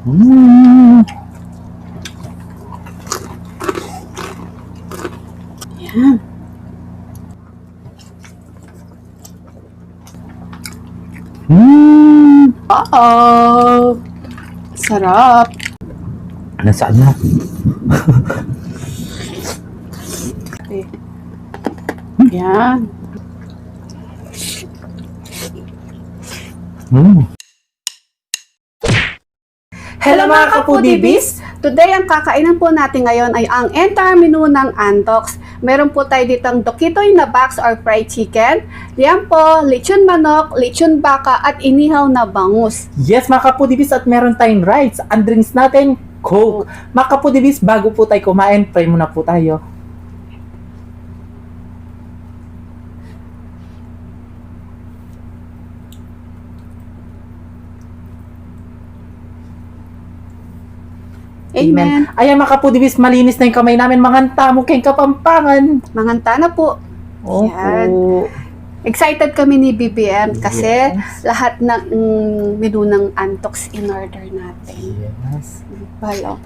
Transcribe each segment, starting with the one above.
Mm. Yan. Mm. Oo. Sarap. Nasaan na? Okay. Yan. Mm. Hello mga ka-foodies! Today, ang kakainan po natin ngayon ay ang entire menu ng Antox. Meron po tayo ditong dokitoy na box or fried chicken. Yan po, lechon manok, lechon baka at inihaw na bangus. Yes, mga kapudibis, at meron tayong rice. Ang drinks natin, Coke. Mga kapudibis, bago po tayo kumain, pray muna po tayo. Amen. Ayan mga kapudibis, malinis na yung kamay namin. Manganta mo kayong Kapampangan. Manganta na po. Opo. Yan. Excited kami ni BBM kasi lahat ng menu ng Antox in order natin. Yes. Balo.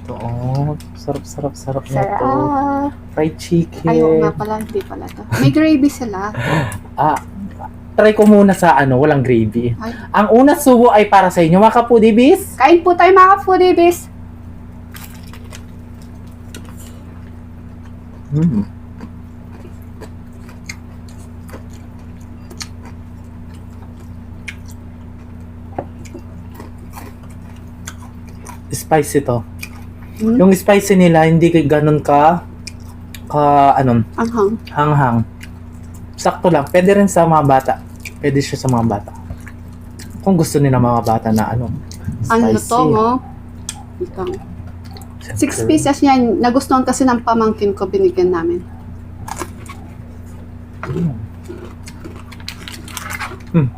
Ito, sarap na ito. Sarap. Fried chicken. Ayaw nga pala, hindi pala to. May gravy sila. Try ko muna sa walang gravy. Ay. Ang una subo ay para sa inyo, mga kapudibis. Kain po tayo mga ka-foodies. Mm. Spicy to. Hmm? Yung spicy nila hindi ganun Anghang. hanghang. Sakto lang. Pwede rin sa mga bata. Pwede siya sa mga bata. Kung gusto nila mga bata na spicy. Ano to, mo? Ito. 6 pieces yan. Nagustuhan kasi ng pamangkin ko, binigyan namin. Hmm. Hmm.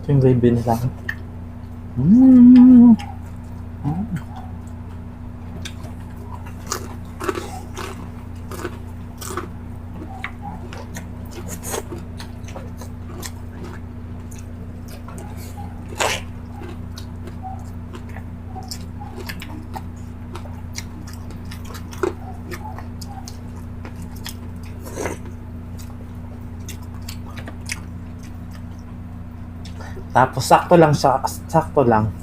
Ito yung gravy nila. Mm. Tapos sakto lang siya, sakto lang.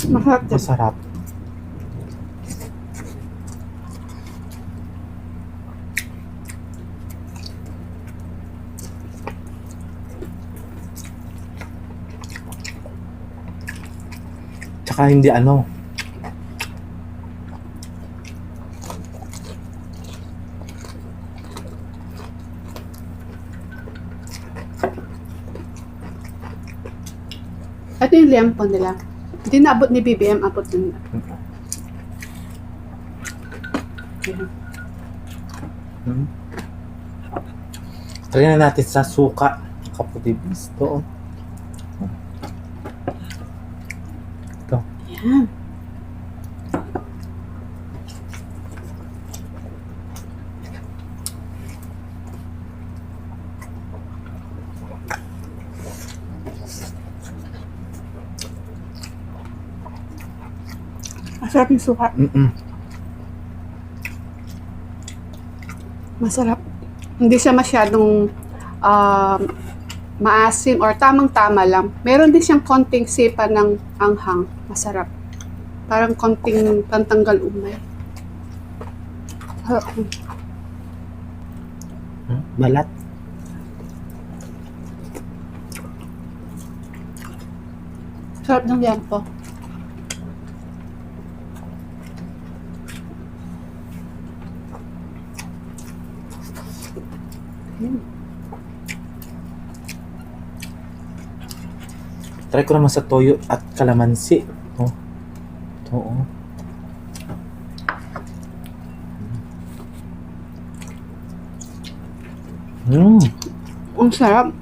Masarap to. Masarap. Tsaka hindi Ito yung liampo nila. Hindi naabot ni BBM, abot din. Hmm. Try na natin sa suka. Kapudibis. Ito. Ito. Yan. Masarap yung suka. Masarap. Hindi siya masyadong maasim or tamang-tama lang. Meron din siyang konting sipa ng anghang. Masarap. Parang konting pantanggal umay. Balat. Sarap ng liampo. Try ko naman sa toyo at kalamansi. Ito. Ang sarap.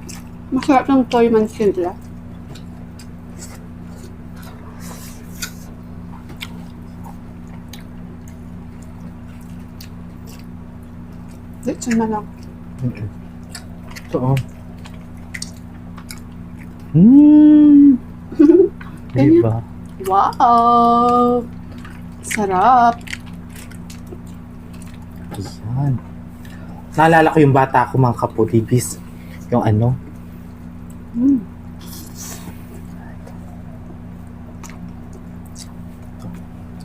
Masarap ng toy mansin nila. Lechon manok. Mm-mm. So, Hmm. Ganyan. Diba? Wow! Sarap. Ayan. Naalala ko yung bata ko mga kapudibis. Yung ano. Mm.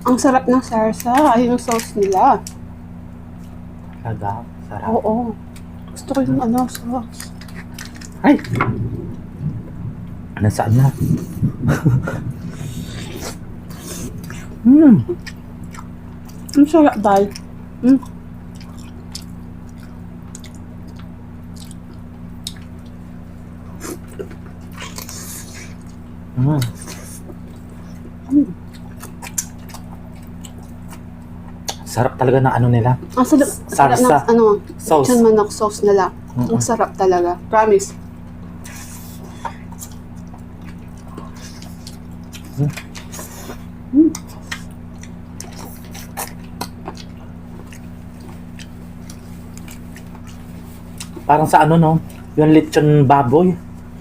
Ang sarap ng sarsa. Ay, yung sauce nila. Talaga. Sarap. Oo. Gusto ko yung ano, sauce. Ay! Nasaan na? Ang sarap, Dal. Mm. Mm. Sarap talaga ng ano nila. Ang sarap, sarap ng, Sarsa. ano, Sauce. lechon manok sauce nila. Ang sarap talaga. Promise. Parang sa ano no? Yung lechon baboy.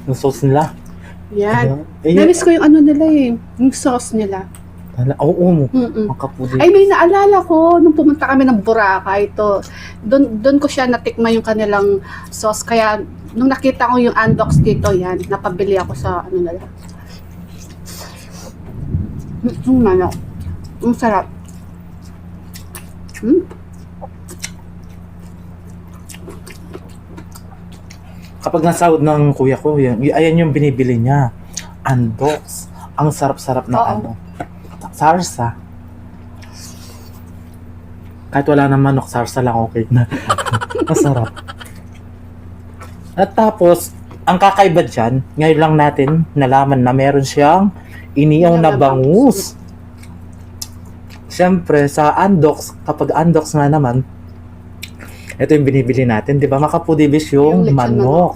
Yung sauce nila. Yan. Eh, Namiss ko yung ano nila eh. Yung sauce nila. Oo. Mm-mm. Mga kapudibis. Ay, may naalala ko nung pumunta kami ng Boracay ito. Doon ko siya natikman yung kanilang sauce. Kaya nung nakita ko yung Andox dito, yan, napabili ako sa ano nila. Manok. Ang sarap. Kapag nasahod ng kuya ko, ayan yung binibili niya. Andox. Ang sarap-sarap na Oo. ano. Sarsa. Kahit wala ng manok, sarsa lang okay na. Masarap. At tapos, ang kakaiba dyan, ngayon lang natin nalaman na meron siyang iniyaw na bangus. Siyempre, sa Andox, kapag Andox nga naman, ito yung binibili natin, di ba? Makapudibis yung Yung lechon manok.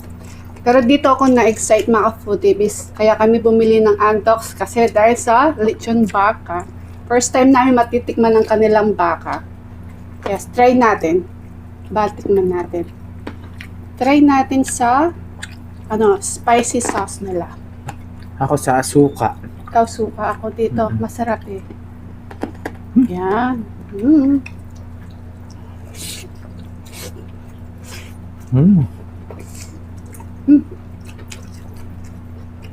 Pero dito ako na-excite mga foodies. Kaya kami bumili ng Andox kasi dahil sa lechon baka. First time namin matitikman ng kanilang baka. Yes, try natin. Batikman natin. Try natin sa spicy sauce nila. Ako sa asuka. Ikaw suka, ako dito. Mhm. Masarap eh. Yan. Mm. Mm.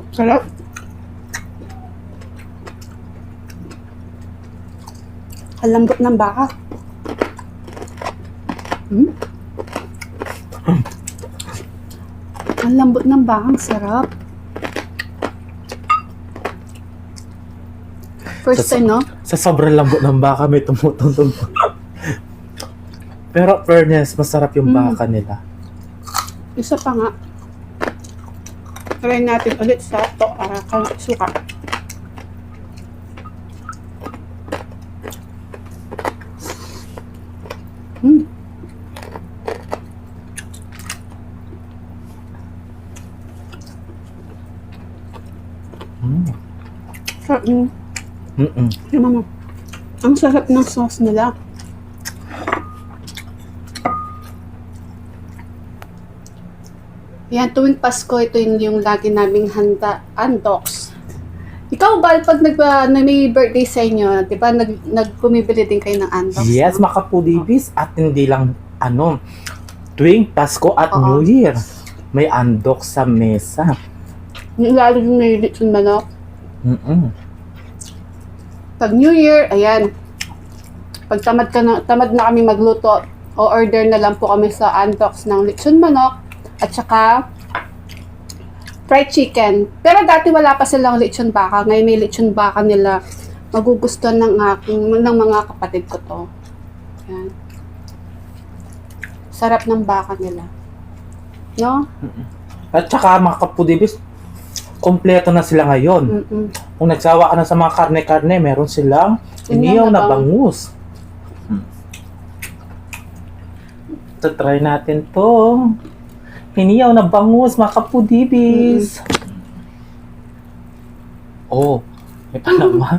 Sarap. Ang lambot ng baka. Ang lambot ng baka, ang sarap. First time, no? Sa sobrang lambot ng baka, may tumutulog. Pero fairness, masarap yung baka nila. Isa pa nga. Try natin ulit sa suka. Sarap yung, Mm-mm. mama. Ang sarap ng sauce nila. Yan, tuwing Pasko, ito yung lagi naming handa, Andox. Ikaw ba, pag na may birthday sa inyo, di ba, nagpumibili din kayo ng Andox? Yes, makapudibis. At hindi lang, tuwing Pasko at Oo. New Year, may andok sa mesa. Yung lalo yung may lechon manok. Mm-mm. Pag New Year, ayan. Pag tamad na kami magluto, o order na lang po kami sa Andox ng lechon manok at saka fried chicken. Pero dati wala pa silang lechon baka. Ngayon may lechon baka nila. Magugustuhan ng mga kapatid ko to. Ayan. Sarap ng baka nila. No? At saka mga kapudibis, kompleto na sila ngayon. Mm-mm. Kung nagsawa ka na sa mga karne-karne, meron silang iniyaw na bangus. So, try natin to. Iniyaw na bangus, mga kapudibis. Oh, may palaman.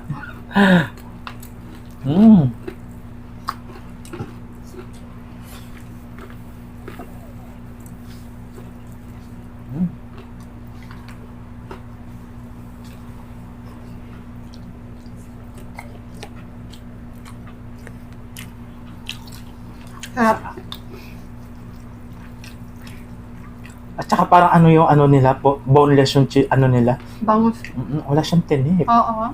Sarap. At saka parang ano yung ano nila, boneless yung ano nila. Bangus. Wala siyang tinik. Oo.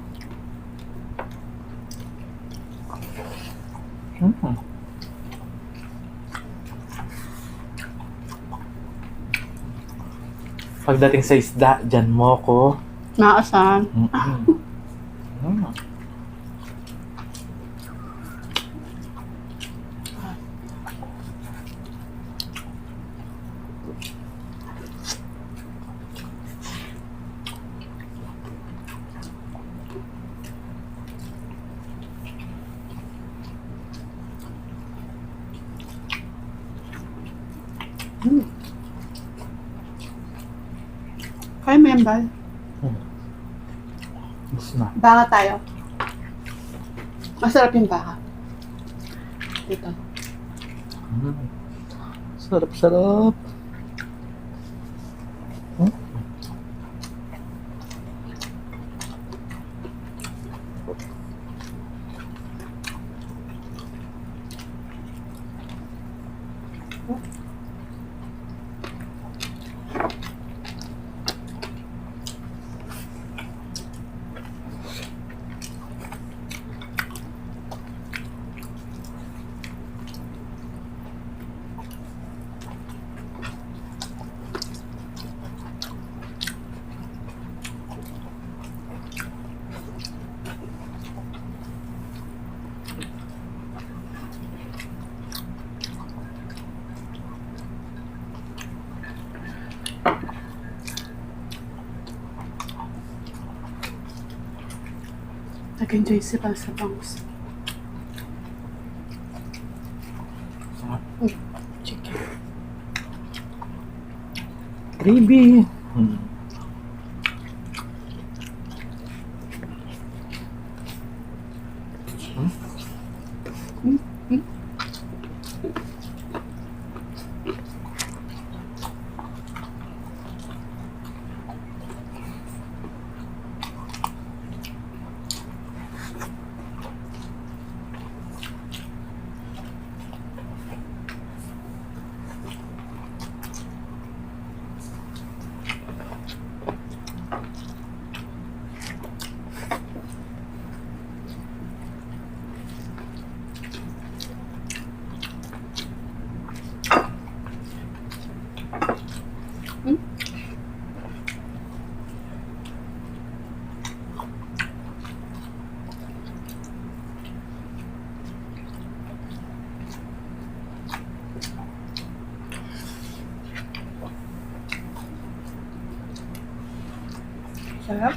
Mm. Pagdating sa isda, dyan mo ko. Naasan. Mm. Kaya mo yan, Bal? Gusto na. Baka tayo. Masarap yung baka. Dito. Sarap, sarap. Nag-enjoy si Bal sa bangus. Chicken. Gravy. Sarap.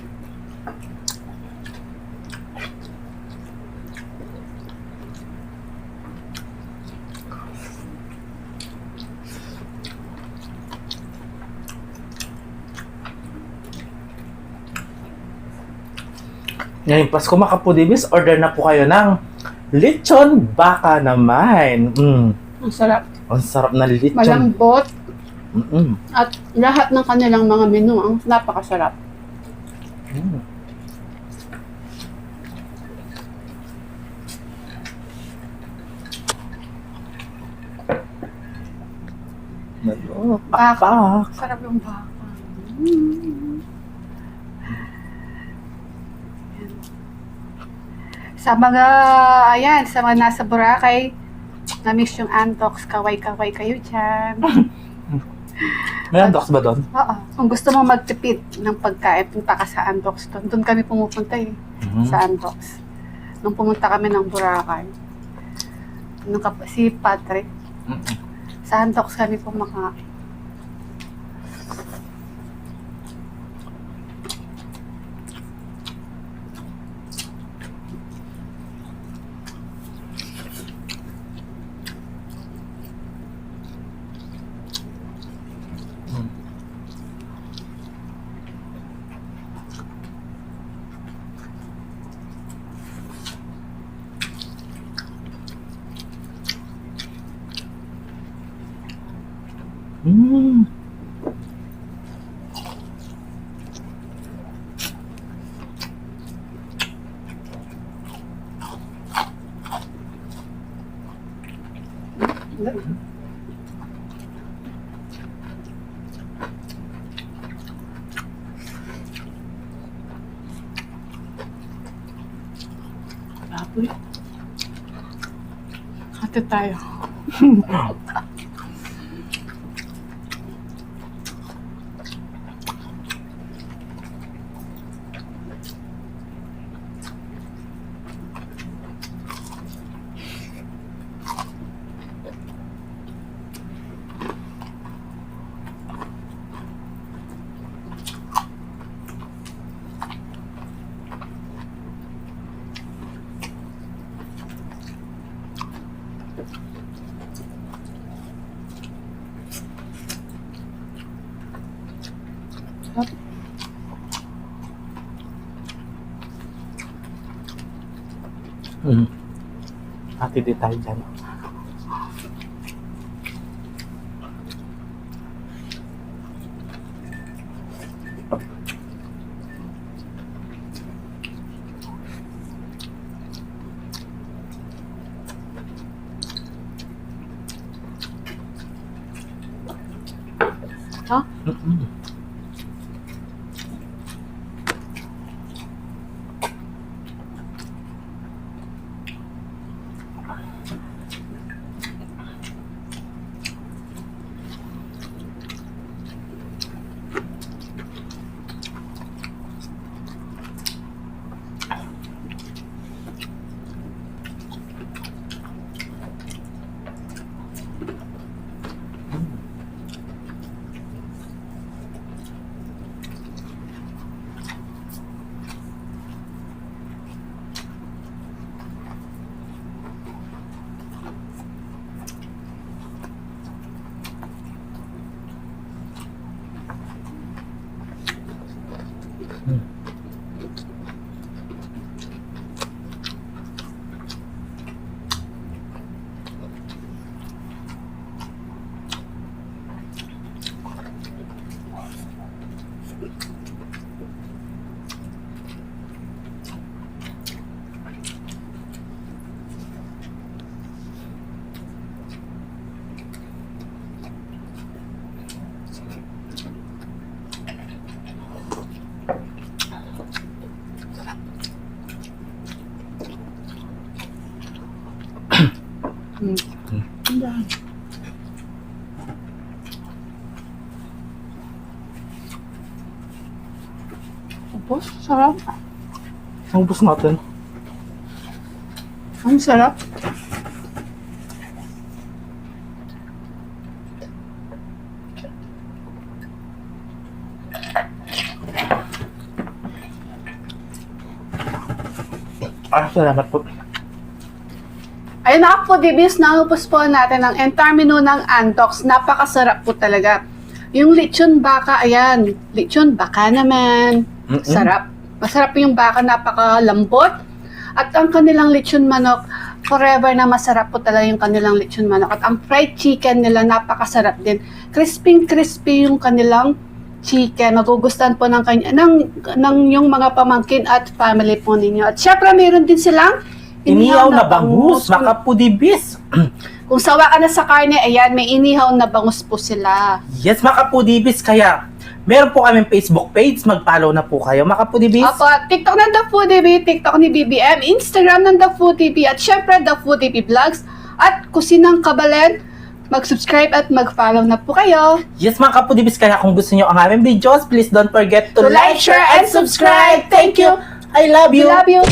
Ngayon, Pasko mga kapudibis, order na po kayo ng lechon baka naman. Ang sarap. Ang sarap na lechon. Malambot. Mm. At lahat ng kanilang mga menu ang napakasarap. Mm. Baka. Sarap yung baka. Sa mga, ayan, sa mga nasa Boracay, na-miss yung Antox, kaway-kaway kayo dyan. May antox ba doon? Oo. Kung gusto mo magtipid ng pagkain, punta ka sa Antox doon. Doon kami pumupunta sa Antox. Nung pumunta kami ng Boracay. Si Patrick. Sa Antox kami pumakain. Mm. Baboy. Hati tayo. Hati din tayo dyan. Ha? Tapos, sarap. Ang ubos natin. Ang sarap. Salamat po. Ayun na po, Dibis, naubos po natin ang entire menu ng Antox. Napakasarap po talaga. Yung lechon baka, ayan. Lechon baka naman. Sarap. Masarap yung baka, napakalambot. At ang kanilang lechon manok, forever na masarap po talaga yung kanilang lechon manok. At ang fried chicken nila, napakasarap din. Crispy yung kanilang chicken. Magugustuhan po ng yung mga pamangkin at family po ninyo. At syempre, meron din silang Inihaw na bangus, makapudibis. Kung sawa ka na sa karne, ayan, may inihaw na bangus po sila. Yes, makapudibis. Kaya, meron po kaming Facebook page. Mag-follow na po kayo, makapudibis. Opo, TikTok ng The Foodie, TikTok ni BBM, Instagram ng The Foodie, at syempre The Foodie Vlogs. At Kusinang Kabalen, mag-subscribe at mag-follow na po kayo. Yes, mga kapudibis. Kaya kung gusto nyo ang aming videos, please don't forget to To like, share, and subscribe. Thank you. I love We you. love you.